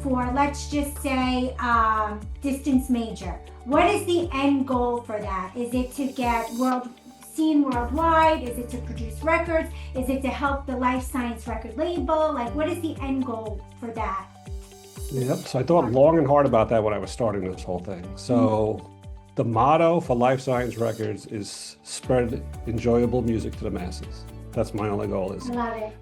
for, let's just say, distance major. What is the end goal for that? Is it to get seen worldwide? Is it to produce records? Is it to help the life science record label? Like, what is the end goal for that? Yep. So I thought long and hard about that when I was starting this whole thing. So the motto for Life Science Records is spread enjoyable music to the masses. That's my only goal I is. love it.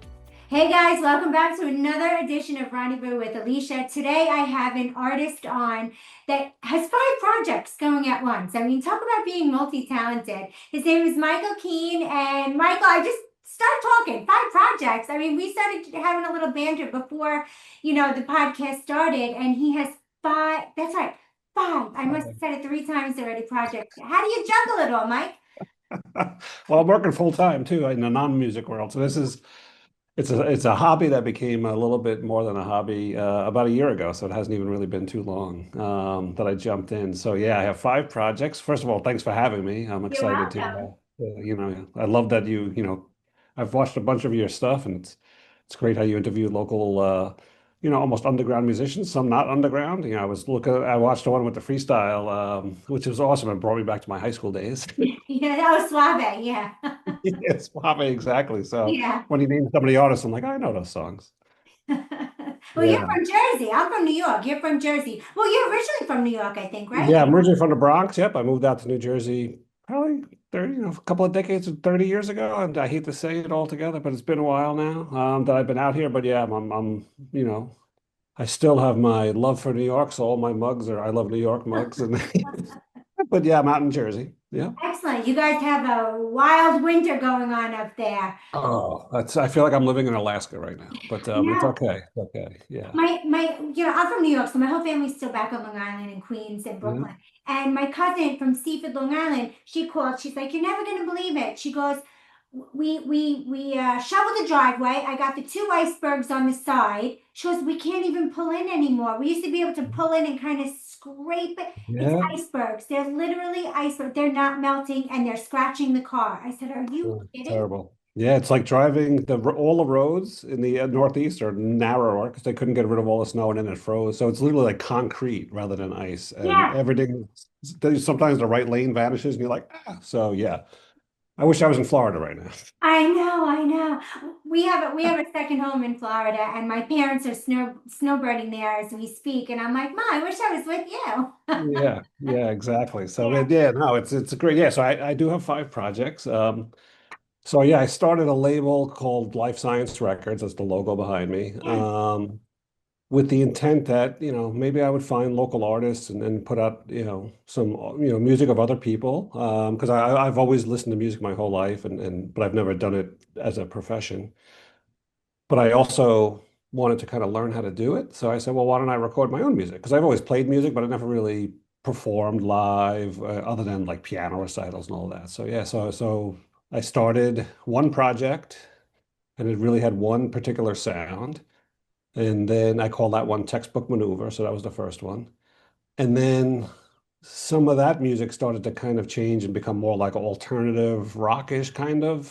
Hey guys, welcome back to another edition of Rendezvous with Alysia. Today I have an artist on that has five projects going at once. I mean, talk about being multi-talented. His name is Michael Keane, and Michael, I just start talking. Five projects. I mean, we started having a little banter before, the podcast started, and he has five. That's right, five. I must have said it three times already. Projects. How do you juggle it all, Mike? Well, I'm working full time too in the non-music world. So this is it's a hobby that became a little bit more than a hobby about a year ago. So it hasn't even really been too long that I jumped in. So yeah, I have five projects. First of all, thanks for having me. I'm You're excited to, welcome. I love that I've watched a bunch of your stuff, and it's great how you interview local, almost underground musicians. Some not underground. I watched the one with the freestyle, which was awesome and brought me back to my high school days. Yeah, that was suave. Yeah. Yes, Bobby, exactly. So Yeah. when you name some of the artists, I'm like, I know those songs. Well, you're Yeah. from Jersey. I'm from New York. You're from Jersey. Well, you're originally from New York, I think, right? Yeah, I'm originally from the Bronx. Yep, I moved out to New Jersey probably 30, a couple of decades, 30 years ago. And I hate to say it all together, but it's been a while now that I've been out here. But yeah, you know, I still have my love for New York. So all my mugs are I love New York mugs. And but yeah, I'm out in Jersey. Yeah. Excellent. You guys have a wild winter going on up there. Oh, I feel like I'm living in Alaska right now, but it's Yeah. okay. It's okay. Yeah. I'm from New York, so my whole family's still back on Long Island in Queens and Yeah. Brooklyn. And my cousin from Seaford, Long Island, she called. She's like, "You're never gonna believe it." She goes, "We shoveled the driveway. I got the two icebergs on the side." She goes, "We can't even pull in anymore. We used to be able to pull in and kind of scrape it. It's Yeah. icebergs. They're literally icebergs. They're not melting and they're scratching the car." I said, "Are you Oh, kidding?" terrible. Yeah, it's like driving all the roads in the Northeast are narrower because they couldn't get rid of all the snow and then it froze. So it's literally like concrete rather than ice, and Yeah. everything. Sometimes the right lane vanishes, and you're like, ah. So yeah, I wish I was in Florida right now. I know. We have a second home in Florida, and my parents are snowbirding there as we speak. And I'm like, "Ma, I wish I was with you." Yeah, yeah, exactly. So Yeah. yeah, no, it's a great. Yeah, so I do have five projects. So yeah, I started a label called Life Science Records. That's the logo behind me. Yeah. With the intent that, maybe I would find local artists and then put out, some, music of other people. Because I've always listened to music my whole life, but I've never done it as a profession. But I also wanted to kind of learn how to do it. So I said, well, why don't I record my own music? Because I've always played music, but I never really performed live, other than like piano recitals and all that. So yeah, so I started one project, and it really had one particular sound. And then I call that one Textbook Maneuver. So that was the first one. And then some of that music started to kind of change and become more like alternative rockish kind of.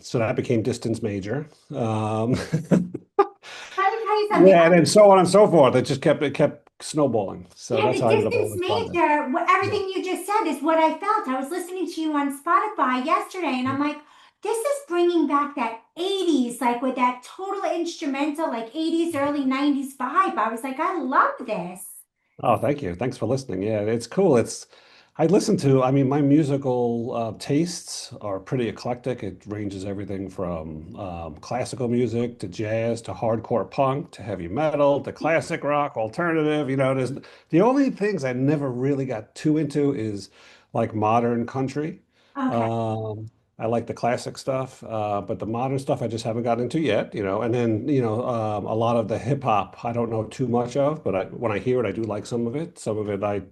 So that became Distance Major. Let me tell you something. Yeah, and then so on and so forth. It kept snowballing. So Yeah, that's the how I ended up with distance this project. major, Yeah. everything you just said is what I felt. I was listening to you on Spotify yesterday, and I'm like, this is bringing back that 80s, like with that total instrumental, like 80s, early 90s vibe. I was like, I love this. Oh, thank you. Thanks for listening. Yeah, it's cool. I mean, my musical tastes are pretty eclectic. It ranges everything from classical music to jazz to hardcore punk to heavy metal to classic rock, alternative. The only things I never really got too into is like modern country. Okay. Um, I like the classic stuff, but the modern stuff I just haven't gotten into yet. And then, a lot of the hip hop I don't know too much of, but when I hear it, I do like some of it. Some of it I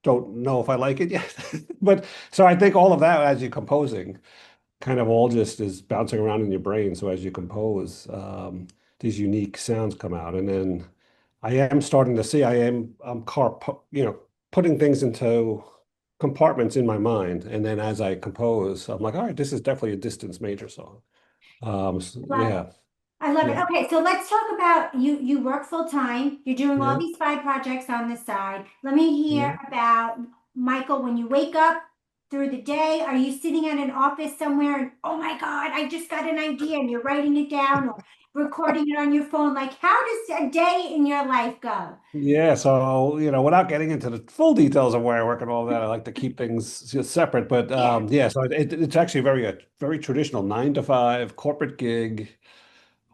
don't know if I like it yet. But so I think all of that as you're composing kind of all just is bouncing around in your brain. So as you compose, these unique sounds come out. And then I am starting to see I'm putting things into compartments in my mind. And then as I compose, I'm like, all right, this is definitely a distance major song. Love Yeah. I love it. Yeah. Okay, so let's talk about you. You work full time. You're doing all Yeah. these side projects on the side. Let me hear Yeah. about Michael. When you wake up through the day, are you sitting at an office somewhere and oh my God, I just got an idea, and you're writing it down or recording it on your phone? Like, how does a day in your life go? Yeah, so without getting into the full details of where I work and all that, I like to keep things just separate. But Yeah, yeah, so it's actually very traditional 9 to 5 corporate gig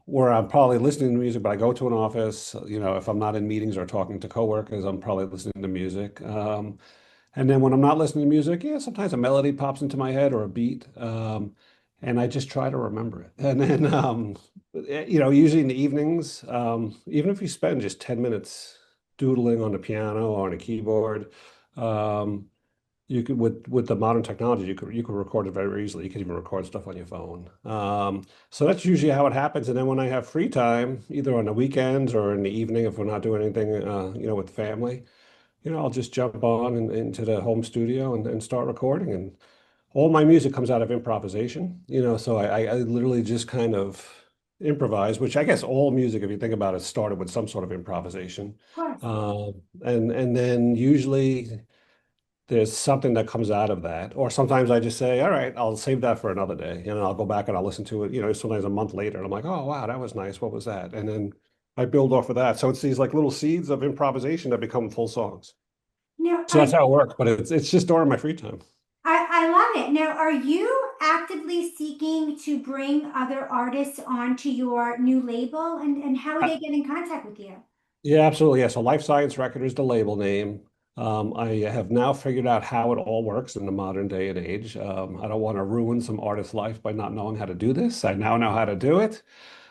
where I'm probably listening to music, but I go to an office. If I'm not in meetings or talking to coworkers, I'm probably listening to music. And then when I'm not listening to music, yeah, sometimes a melody pops into my head or a beat, and I just try to remember it. And then, usually in the evenings, even if you spend just 10 minutes doodling on the piano or on a keyboard, um, you could with the modern technology, you could record it very easily. You can even record stuff on your phone. So that's usually how it happens. And then when I have free time, either on the weekends or in the evening, if we're not doing anything, with the family, I'll just jump on into the home studio and start recording. And all my music comes out of improvisation, so I literally just kind of improvise, which I guess all music, if you think about it, started with some sort of improvisation. of course. And then usually there's something that comes out of that. Or sometimes I just say, all right, I'll save that for another day. I'll go back and I'll listen to it, sometimes a month later. And I'm like, oh, wow, that was nice. What was that? And then I build off of that. So it's these like little seeds of improvisation that become full songs. Now, So that's how it works. But it's just during my free time. I love it. Now, are you actively seeking to bring other artists onto your new label, and how would they get in contact with you? Yeah, absolutely. Yeah. So Life Science Record is the label name. I have now figured out how it all works in the modern day and age. I don't want to ruin some artist's life by not knowing how to do this. I now know how to do it.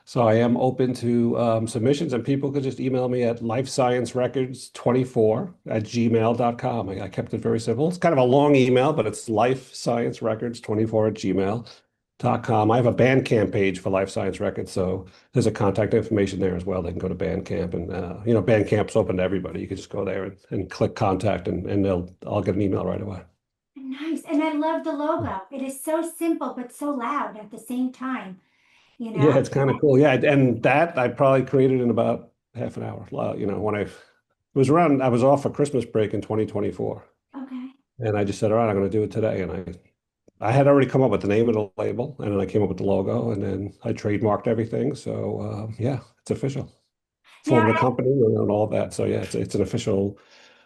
So I am open to submissions, and people could just email me at lifesciencerecords24@gmail.com. I kept it very simple. It's kind of a long email, but it's lifesciencerecords24@gmail.com. I have a Bandcamp page for Life Science Records, so there's a contact information there as well. They can go to Bandcamp, and Bandcamp's open to everybody. You can just go there and click contact, and I'll get an email right away. Nice. And I love the logo. It is so simple but so loud at the same time, you Yeah, know? it's kind of cool. Yeah, and that I probably created in about half an hour. When I was off for Christmas break in 2024, Okay. and I just said, all right, I'm going to do it today. And I had already come up with the name of the label, and then I came up with the logo, and then I trademarked everything. So yeah, it's official. Now, Formed a company and all that. So yeah, it's an official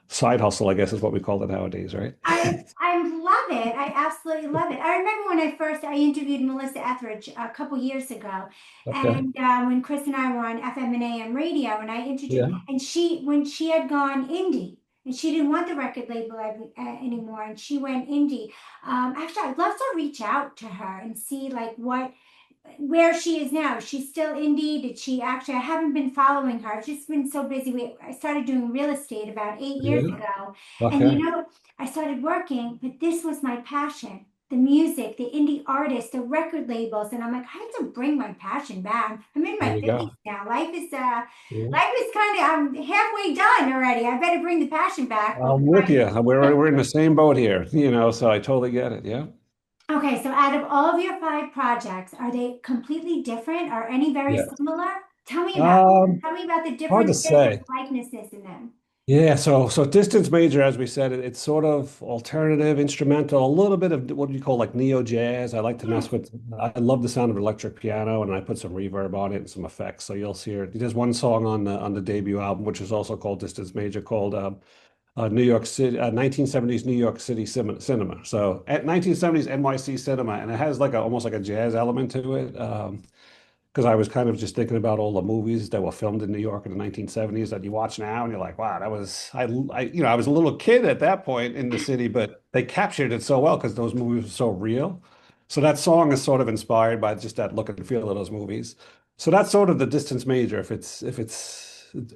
side hustle, I guess, is what we call it nowadays, right? I love it. I absolutely love it. I remember when I interviewed Melissa Etheridge a couple years ago, Okay. and when Chris and I were on FM and AM radio, and I introduced, Yeah. and she when she had gone indie, and she didn't want the record label anymore, and she went indie. Actually, I'd love to reach out to her and see like what where she is now. She's still indie. Did she actually? I haven't been following her. I've just been so busy. I started doing real estate about 8 years Yeah. ago, and Okay. I started working, but this was my passion. The music, the indie artists, the record labels, and I'm like, I have to bring my passion back. I'm in There my you 50s go. now. Yeah. Life is kind of I'm halfway done already. I better bring the passion back I'm before with I. you. We're in the same boat here, so I totally get it. Yeah. Okay, so out of all of your five projects, are they completely different? Are any very Yeah. similar? Tell me about Um, Tell me about the Hard to differences and say. likenesses in them. Yeah, so distance major, as we said, it's sort of alternative, instrumental, a little bit of what do you call like neo jazz. I like to Yes. mess with. I love the sound of electric piano, and I put some reverb on it and some effects. So you'll see it. There's one song on the debut album, which is also called Distance Major, called New York City, 1970s New York City cinema. So at 1970s NYC cinema, and it has like almost like a jazz element to it. Because I was kind of just thinking about all the movies that were filmed in New York in the 1970s that you watch now, and you're like, wow, that was I was a little kid at that point in the city, but they captured it so well because those movies were so real. So that song is sort of inspired by just that look and feel of those movies. So that's sort of the distance major. If it's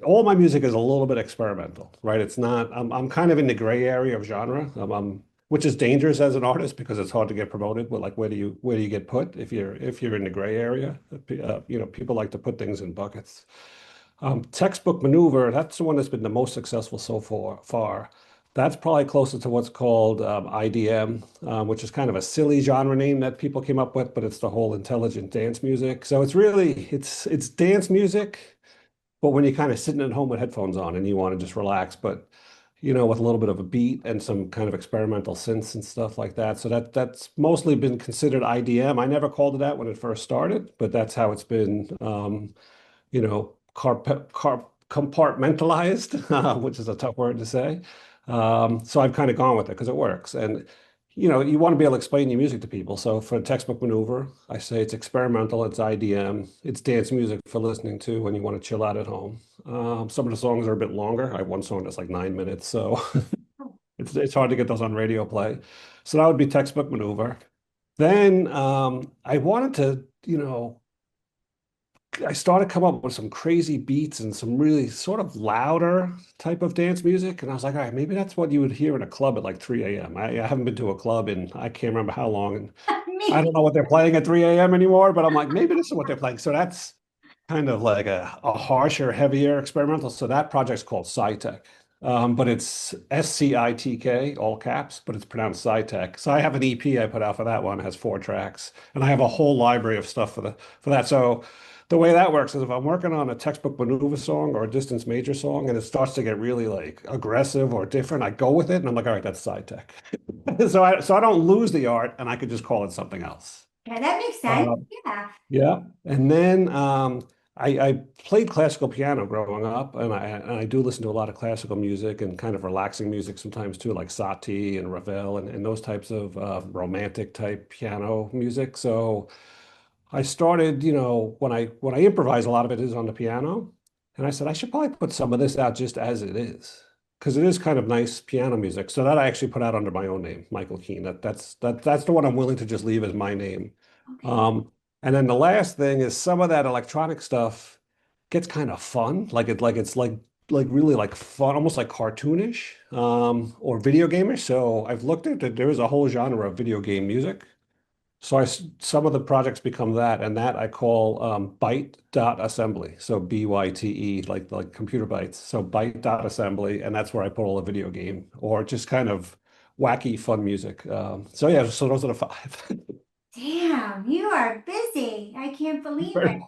all my music is a little bit experimental, right? It's not. I'm kind of in the gray area of genre. Which is dangerous as an artist because it's hard to get promoted. But like, where do you get put if you're in the gray area? People like to put things in buckets. Textbook Maneuver, that's the one that's been the most successful so far. That's probably closer to what's called IDM, which is kind of a silly genre name that people came up with, but it's the whole intelligent dance music. So it's dance music, but when you're kind of sitting at home with headphones on and you want to just relax, but with a little bit of a beat and some kind of experimental synths and stuff like that. So that's mostly been considered IDM. I never called it that when it first started, but that's how it's been compartmentalized, which is a tough word to say. So I've kind of gone with it because it works. And, you want to be able to explain your music to people. So for textbook maneuver, I say it's experimental, it's IDM, it's dance music for listening to when you want to chill out at home. Some of the songs are a bit longer. I have one song that's like 9 minutes, so it's hard to get those on radio play. So that would be textbook maneuver. Then I wanted to, I started coming up with some crazy beats and some really sort of louder type of dance music. And I was like, all right, maybe that's what you would hear in a club at like 3 a.m. I haven't been to a club in I can't remember how long. And I Me. don't know what they're playing at 3 a.m. anymore, but I'm like, maybe this is what they're playing. So that's kind of like a harsher, heavier experimental. So that project's called SciTech. But it's SCITK, all caps, but it's pronounced SciTech. So I have an EP I put out for that one. It has 4 tracks, and I have a whole library of stuff for that. So the way that works is if I'm working on a textbook maneuver song or a distance major song and it starts to get really like aggressive or different, I go with it and I'm like, all right, that's SciTech. So I don't lose the art and I could just call it something else. Yeah, that makes sense. Um, Yeah. yeah. And then I played classical piano growing up, and I do listen to a lot of classical music and kind of relaxing music sometimes too, like Satie and Ravel and those types of romantic type piano music. So I started, when I improvise, a lot of it is on the piano, and I said I should probably put some of this out just as it is, because it is kind of nice piano music. So that I actually put out under my own name, Michael Keane. That's the one I'm willing to just leave as my name. Okay. Um, and then the last thing is some of that electronic stuff gets kind of fun, like it's really like fun, almost like cartoonish, or video gameish. So I've looked at it. There is a whole genre of video game music. So some of the projects become that, and that I call byte.assembly. So BYTE, like computer bytes. So byte.assembly, and that's where I put all the video game or just kind of wacky fun music. So yeah, so those are the five. Damn, you are busy. I can't believe it.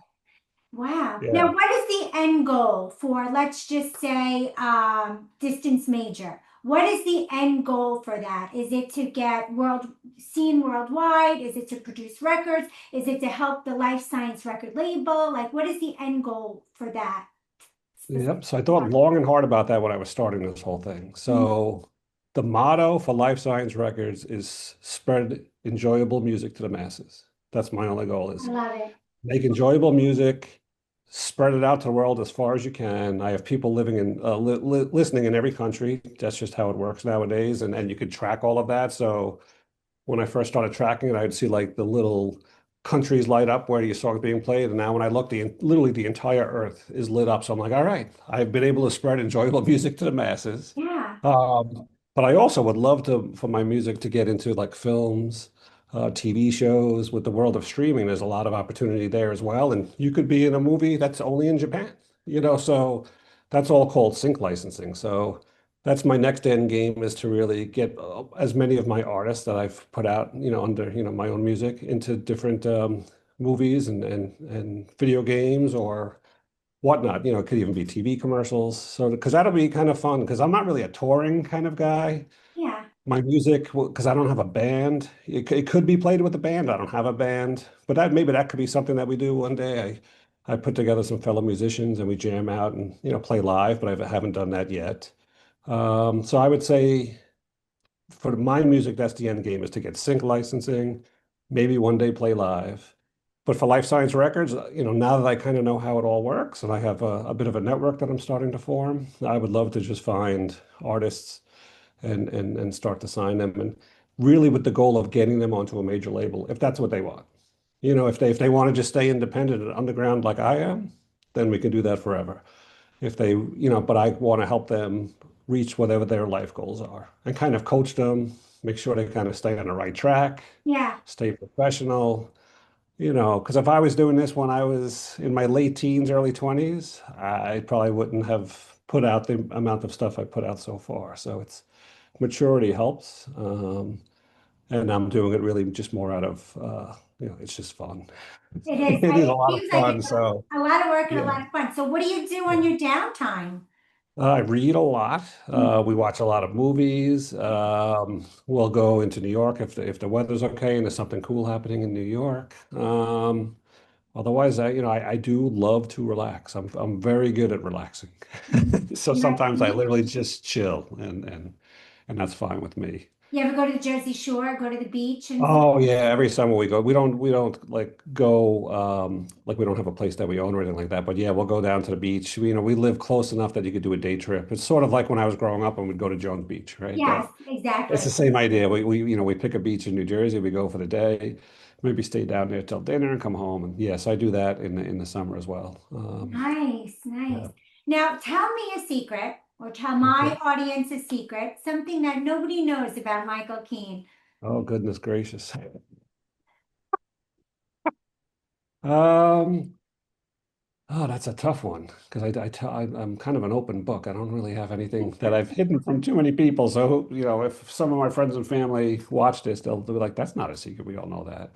Wow. Now, Yeah. what is the end goal for, let's just say, distance major? What is the end goal for that? Is it to get seen worldwide? Is it to produce records? Is it to help the life science record label? Like, what is the end goal for that specific Yep. So I thought long and hard about that when I was starting this whole thing. project? So the motto for Life Science Records is spread enjoyable music to the masses. That's my only goal I is love it. make enjoyable music, spread it out to the world as far as you can. I have people living in listening in every country. That's just how it works nowadays, and you could track all of that. So when I first started tracking it, I'd see like the little countries light up where your song's being played. And now when I look, literally the entire earth is lit up. So I'm like, all right, I've been able to spread enjoyable music to the masses. Yeah. But I also would love for my music to get into like films, TV shows. With the world of streaming, there's a lot of opportunity there as well. And you could be in a movie that's only in Japan, so that's all called sync licensing. So that's my next end game is to really get as many of my artists that I've put out, under, my own music into different movies and video games or whatnot. It could even be TV commercials. So because that'll be kind of fun because I'm not really a touring kind of guy. Yeah. My music, because I don't have a band, it could be played with a band. I don't have a band, but maybe that could be something that we do one day. I put together some fellow musicians and we jam out and play live, but I haven't done that yet. So I would say for my music, that's the end game is to get sync licensing, maybe one day play live. But for Life Science Records, now that I kind of know how it all works and I have a bit of a network that I'm starting to form, I would love to just find artists and start to sign them and really with the goal of getting them onto a major label if that's what they want. If they want to just stay independent and underground like I am, then we can do that forever. If they, but I want to help them reach whatever their life goals are and kind of coach them, make sure they kind of stay on the right track, Yeah. stay professional, because if I was doing this when I was in my late teens, early 20s, I probably wouldn't have put out the amount of stuff I put out so far. So maturity helps. And I'm doing it really just more out of, it's just fun. It is. It is a It lot of seems like fun. it's So, a lot of work and a yeah. lot of fun. So what do you do on Yeah. your downtime? I read a lot. We Mhm. watch a lot of movies. We'll go into New York if the weather's okay and there's something cool happening in New York. Otherwise, I do love to relax. I'm very good at relaxing. So Nice. sometimes I literally just chill and that's fine with me. You ever go to the Jersey Shore, go to the beach and stuff? Oh yeah, every summer we go. We don't like go like we don't have a place that we own or anything like that. But yeah, we'll go down to the beach. We live close enough that you could do a day trip. It's sort of like when I was growing up and we'd go to Jones Beach, right? Yes, It's the exactly. same idea. We pick a beach in New Jersey, we go for the day, maybe stay down there till dinner and come home. And yes, I do that in the summer as well. Nice, nice. Yeah. Now tell me a secret, or tell my Okay. audience a secret, something that nobody knows about Michael Keane. Oh, goodness gracious. Um, Oh, that's a tough one because I'm kind of an open book. I don't really have anything that I've hidden from too many people. So, if some of my friends and family watch this, they'll be like, "That's not a secret. We all know that."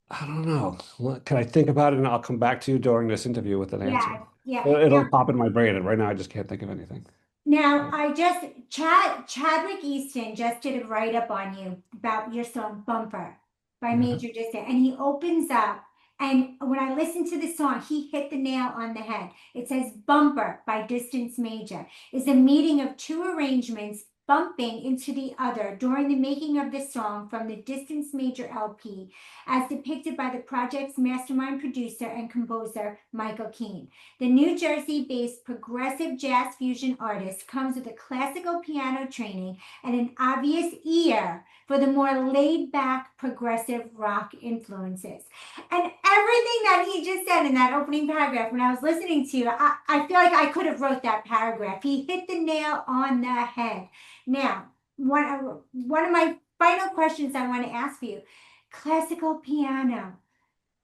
I don't know. Can I think about it and I'll come back to you during this interview with an answer? Yeah, yeah. It'll pop in my brain, and right now I just can't think of anything. Now, I just Chadwick Easton just did a write up on you about your song Bumper by Yeah. Major Distant, and he opens up. And when I listened to the song, he hit the nail on the head. It says Bumper by Distance Major is a meeting of two arrangements bumping into the other during the making of the song from the Distance Major LP, as depicted by the project's mastermind producer and composer, Michael Keane. The New Jersey-based progressive jazz fusion artist comes with a classical piano training and an obvious ear for the more laid-back progressive rock influences. And everything that he just said in that opening paragraph, when I was listening to you, I feel like I could have wrote that paragraph. He hit the nail on the head. Now, one of my final questions I want to ask you, classical piano.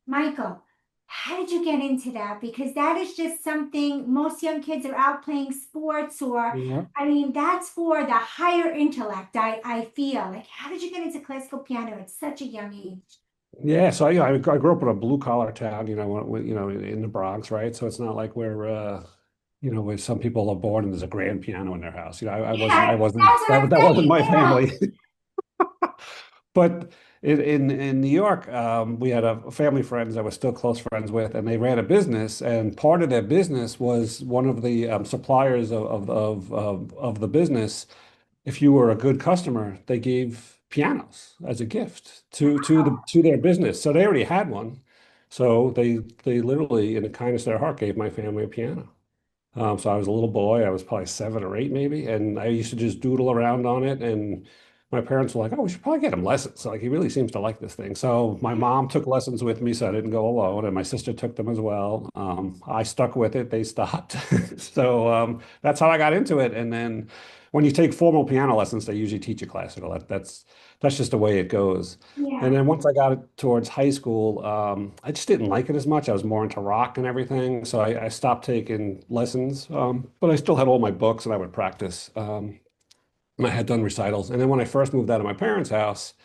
Michael, how did you get into that? Because that is just something most young kids are out playing sports, or, Yeah. I mean, that's for the higher intellect, I feel. Like, how did you get into classical piano at such a young age? Yeah, so I grew up in a blue collar town, in the Bronx, right? So it's not like where some people are born and there's a grand piano in their house. I Yeah, wasn't that's what I'm that wasn't saying. my Yeah. family. But in New York, we had a family friends I was still close friends with, and they ran a business, and part of their business was one of the suppliers of the business. If you were a good customer, they gave pianos as a gift to their business. So they already had one. So they literally, in the kindness of their heart, gave my family a piano. So I was a little boy. I was probably 7 or 8 maybe, and I used to just doodle around on it. And my parents were like, "Oh, we should probably get him lessons." So like he really seems to like this thing. So my mom took lessons with me, so I didn't go alone, and my sister took them as well. I stuck with it. They stopped. So that's how I got into it. And then when you take formal piano lessons, they usually teach you classical. That's just the way it goes. And Yeah. then once I got it towards high school, I just didn't like it as much. I was more into rock and everything. So I stopped taking lessons. But I still had all my books and I would practice. And I had done recitals. And then when I first moved out of my parents' house,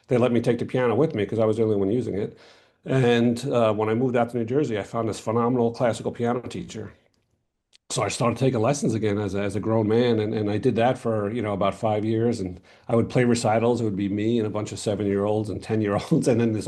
they let me take the piano with me because I was the only one using it. And when I moved out to New Jersey, I found this phenomenal classical piano teacher. So I started taking lessons again as a grown man, and I did that for about 5 years. And I would play recitals. It would be me and a bunch of 7-year-olds and 10-year-olds, and then this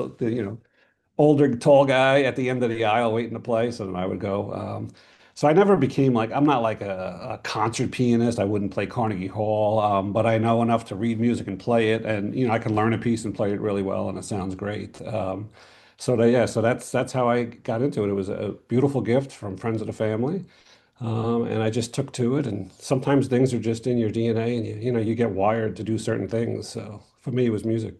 older tall guy at the end of the aisle waiting to play. So then I would go. So I never became like I'm not like a concert pianist. I wouldn't play Carnegie Hall, but I know enough to read music and play it, and I can learn a piece and play it really well, and it sounds great. Yeah, so that's how I got into it. It was a beautiful gift from friends of the family. And I just took to it. And sometimes things are just in your DNA, and you get wired to do certain things. So for me, it was music.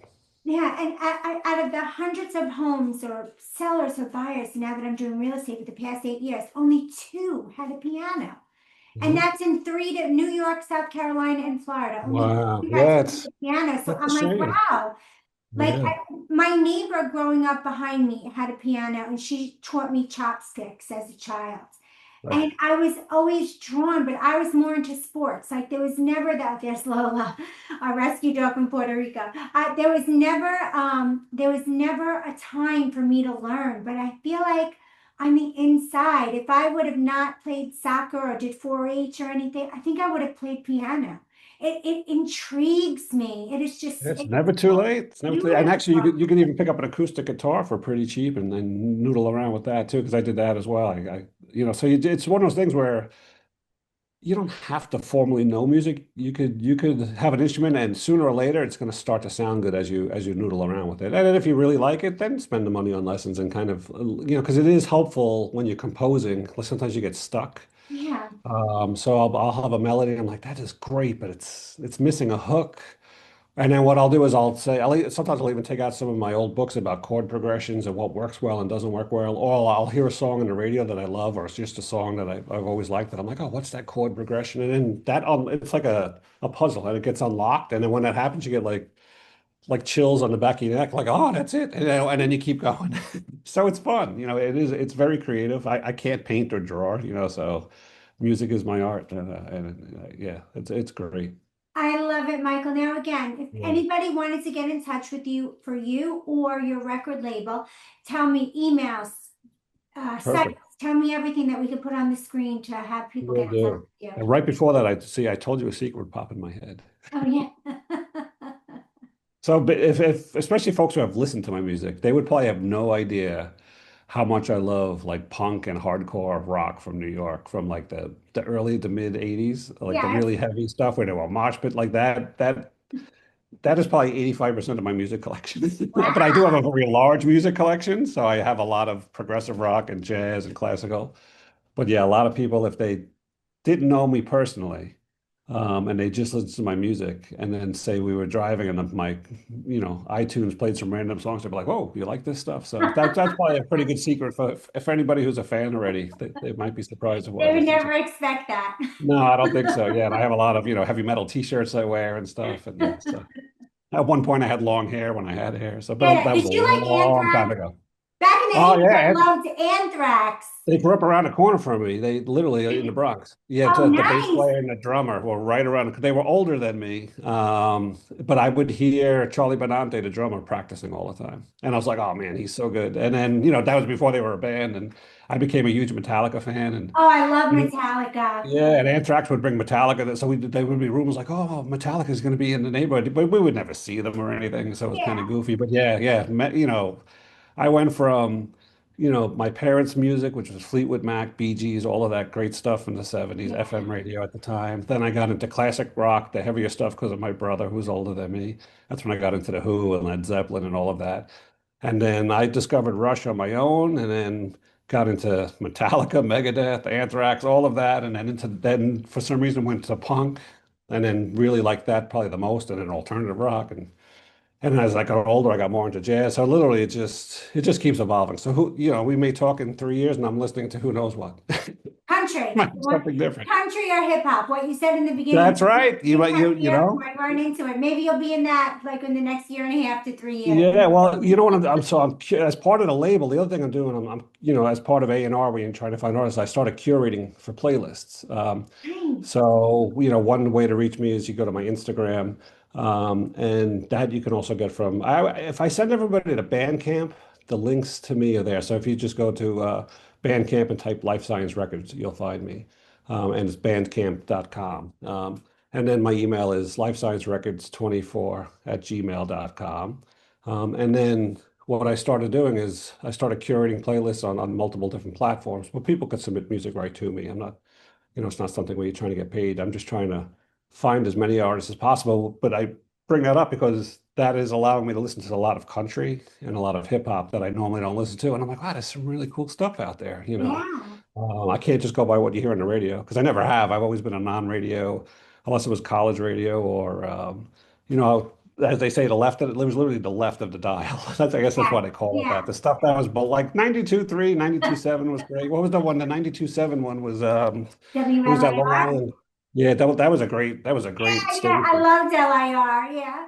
Yeah, and out of the hundreds of homes or sellers or buyers now that I'm doing real estate for the past 8 years, only two had a piano. And Yeah. that's in three to New York, South Carolina, and Florida. Only Wow. two had Yeah, someone with a piano. So that's a I'm like, shame. wow. Like Yeah. my neighbor growing up behind me had a piano and she taught me chopsticks as a child. And I was always drawn, but I was more into sports. Like there was never that. There's Lola, our rescue dog from Puerto Rico. There was never a time for me to learn. But I feel like on the inside, if I would have not played soccer or did 4-H or anything, I think I would have played piano. It intrigues me. It's It's never too late. It's never too late. And actually, beautiful. you could even pick up an acoustic guitar for pretty cheap and then noodle around with that too, because I did that as well. So it's one of those things where you don't have to formally know music. You could have an instrument, and sooner or later, it's going to start to sound good as you noodle around with it. And then if you really like it, then spend the money on lessons and kind of because it is helpful when you're composing. Sometimes you get stuck. Yeah. So I'll have a melody. And I'm like, that is great, but it's missing a hook. And then what I'll do is sometimes I'll even take out some of my old books about chord progressions and what works well and doesn't work well. Or I'll hear a song on the radio that I love, or it's just a song that I've always liked. That I'm like, oh, what's that chord progression? And then it's like a puzzle, and it gets unlocked. And then when that happens, you get like chills on the back of your neck, like, oh, that's it. And then you keep going. So it's fun. It's very creative. I can't paint or draw, so music is my art. Yeah, it's great. I love it, Michael. Now, again, if Yeah. anybody wanted to get in touch with you for you or your record label, tell me emails, sites, Perfect. tell me everything that we could put on the screen to have people Will get in touch do. with you. And right before that, I told you a secret would pop in my head. Oh, yeah. So, but if especially folks who have listened to my music, they would probably have no idea how much I love like punk and hardcore rock from New York, from like the early to mid 80s, like the Yes. really heavy stuff where they were mosh pit like that. That is probably 85% of my music collection. But I do have a Wow. very large music collection, so I have a lot of progressive rock and jazz and classical. But yeah, a lot of people, if they didn't know me personally, and they just listened to my music, and then say we were driving and my, iTunes played some random songs, they'd be like, "Whoa, you like this stuff?" So that's probably a pretty good secret for anybody who's a fan already. They might be surprised at what I They would listen to. never expect that. No, I don't think so. Yeah, and I have a lot of, heavy metal t-shirts I wear and stuff. And yeah, so at one point I had long hair when I had hair. So, but Yeah. that was Did a you like long time Anthrax? ago. Back in the Oh 80s, yeah, I loved Anthrax. they grew up around the corner from me. They literally in the Bronx. Yeah, Oh, the bass nice. player and the drummer were right around. They were older than me, but I would hear Charlie Benante, the drummer, practicing all the time, and I was like, "Oh man, he's so good." And then that was before they were a band, and I became a huge Metallica fan. And Oh, I love you know, Metallica. yeah, and Anthrax would bring Metallica. So they would be rumors like, "Oh, Metallica is going to be in the neighborhood," but we would never see them or anything. So it was kind Yeah. of goofy. But yeah, yeah, I went from, my parents' music, which was Fleetwood Mac, Bee Gees, all of that great stuff in the 70s, Yeah. FM radio at the time. Then I got into classic rock, the heavier stuff, because of my brother, who's older than me. That's when I got into The Who and Led Zeppelin and all of that. And then I discovered Rush on my own, and then got into Metallica, Megadeth, Anthrax, all of that. And then for some reason went to punk, and then really liked that probably the most, and then alternative rock. And as I got older, I got more into jazz. So literally, it just keeps evolving. So we may talk in 3 years, and I'm listening to who knows what. Country. Might be something different. Country or hip hop. What you said in the beginning. That's right. You Big might you country you or know. might run into it. Maybe you'll be in that like in the next year and a half to 3 years. Yeah, well, you know what as part of the label. The other thing I'm doing, as part of A&R, we trying to find artists. I started curating for playlists. Nice. So, one way to reach me is you go to my Instagram, and that you can also get if I send everybody to Bandcamp, the links to me are there. So if you just go to Bandcamp and type Life Science Records, you'll find me. And it's bandcamp.com. And then my email is lifesciencerecords24@gmail.com. And then what I started doing is I started curating playlists on multiple different platforms where people could submit music right to me. I'm not it's not something where you're trying to get paid. I'm just trying to find as many artists as possible. But I bring that up because that is allowing me to listen to a lot of country and a lot of hip hop that I normally don't listen to. And I'm like, wow, there's some really cool stuff out there. Yeah. I can't just go by what you hear on the radio because I never have. I've always been a non-radio, unless it was college radio or, as they say, it was literally the left of the dial. I guess that's Yeah. why they call it that. Yeah. The stuff that was like 92.3, 92.7 was great. What was the one? The 92.7 one was it was that Long WLIR. Island. Yeah, that was a great Yeah, station. yeah. I loved LIR. Yeah.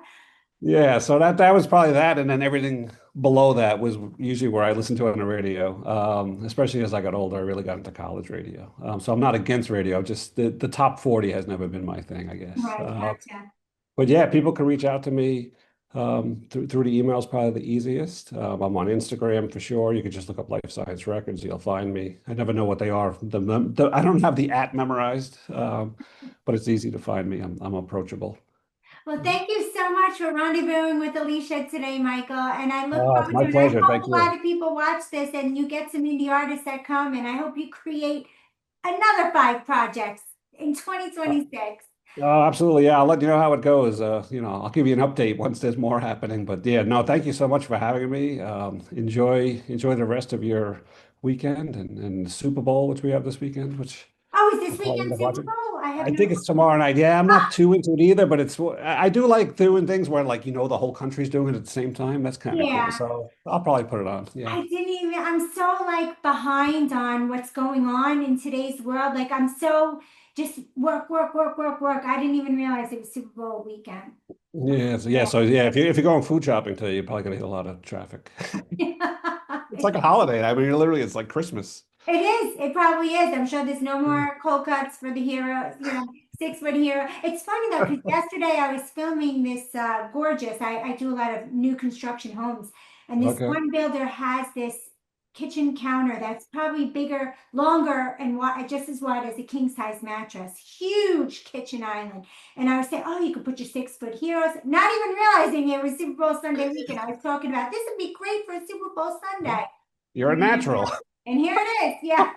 Yeah, so that was probably that, and then everything below that was usually where I listened to it on the radio. Especially as I got older, I really got into college radio. So I'm not against radio, just the top 40 has never been my thing, I guess. Right, gotcha. But yeah, people can reach out to me through the email is probably the easiest. I'm on Instagram for sure. You could just look up Life Science Records, you'll find me. I never know what they are. I don't have the at memorized, but it's easy to find me. I'm approachable. Well, thank you so much for rendezvousing with Alysia today, Michael. And I look It's forward my to it. I pleasure. hope Thank a lot you. of people watch this and you get some indie artists that come. And I hope you create another 5 projects in Uh, 2026. Oh, absolutely. Yeah, I'll let you know how it goes. I'll give you an update once there's more happening. But yeah, no, thank you so much for having me. Enjoy the rest of your weekend and the Super Bowl, which we have this weekend, which Oh, is I'll this probably end weekend up Super watching. Bowl? I have I no. think it's tomorrow night. Yeah, I'm not too into it either, but I do like doing things where like the whole country's doing it at the same time. That's kind of cool. Yeah. So I'll probably put it on. Yeah. I didn't even, I'm so like behind on what's going on in today's world. Like I'm so just work, work, work, work, work. I didn't even realize it was Super Bowl weekend. Yeah. So yeah, if you're going food shopping today, you're probably gonna hit a lot of traffic. It's like a holiday. I mean, literally, it's like Christmas. It is. It probably is. I'm sure there's no more cold cuts for the heroes, 6 foot hero. It's funny though, because yesterday I was filming this gorgeous, I do a lot of new construction homes, and this Okay. one builder has this kitchen counter that's probably bigger, longer, and just as wide as a king size mattress. Huge kitchen island. And I was saying, oh, you could put your 6 foot heroes, not even realizing it was Super Bowl Sunday weekend. I was talking about this would be great for a Super Bowl Sunday. You're a natural. And here it is. Yeah.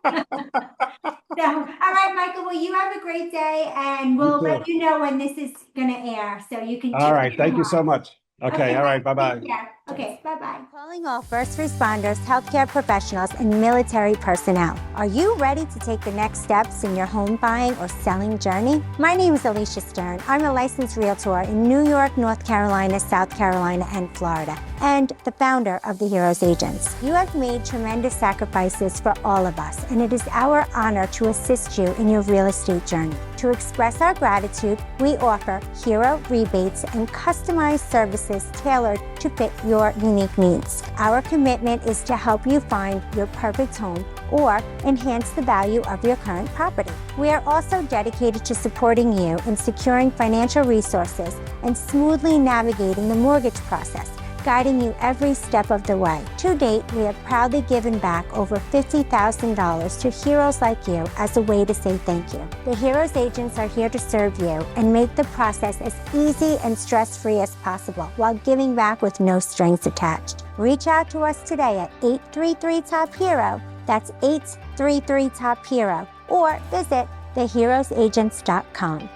So, all right, Michael. Well, you have a great day, and You we'll let too. you know when this is going to air so you can All check right. it Thank you out. so much. Okay. Okay, All right. Michael. Bye-bye. Take care. Okay, bye-bye. Calling all first responders, healthcare professionals, and military personnel. Are you ready to take the next steps in your home buying or selling journey? My name is Alysia Stern. I'm a licensed realtor in New York, North Carolina, South Carolina, and Florida, and the founder of the Heroes Agents. You have made tremendous sacrifices for all of us, and it is our honor to assist you in your real estate journey. To express our gratitude, we offer hero rebates and customized services tailored to fit your unique needs. Our commitment is to help you find your perfect home or enhance the value of your current property. We are also dedicated to supporting you in securing financial resources and smoothly navigating the mortgage process, guiding you every step of the way. To date, we have proudly given back over $50,000 to heroes like you as a way to say thank you. The Heroes Agents are here to serve you and make the process as easy and stress-free as possible while giving back with no strings attached. Reach out to us today at 833-TOP-HERO. That's 833-TOP-HERO. Or visit theheroesagents.com.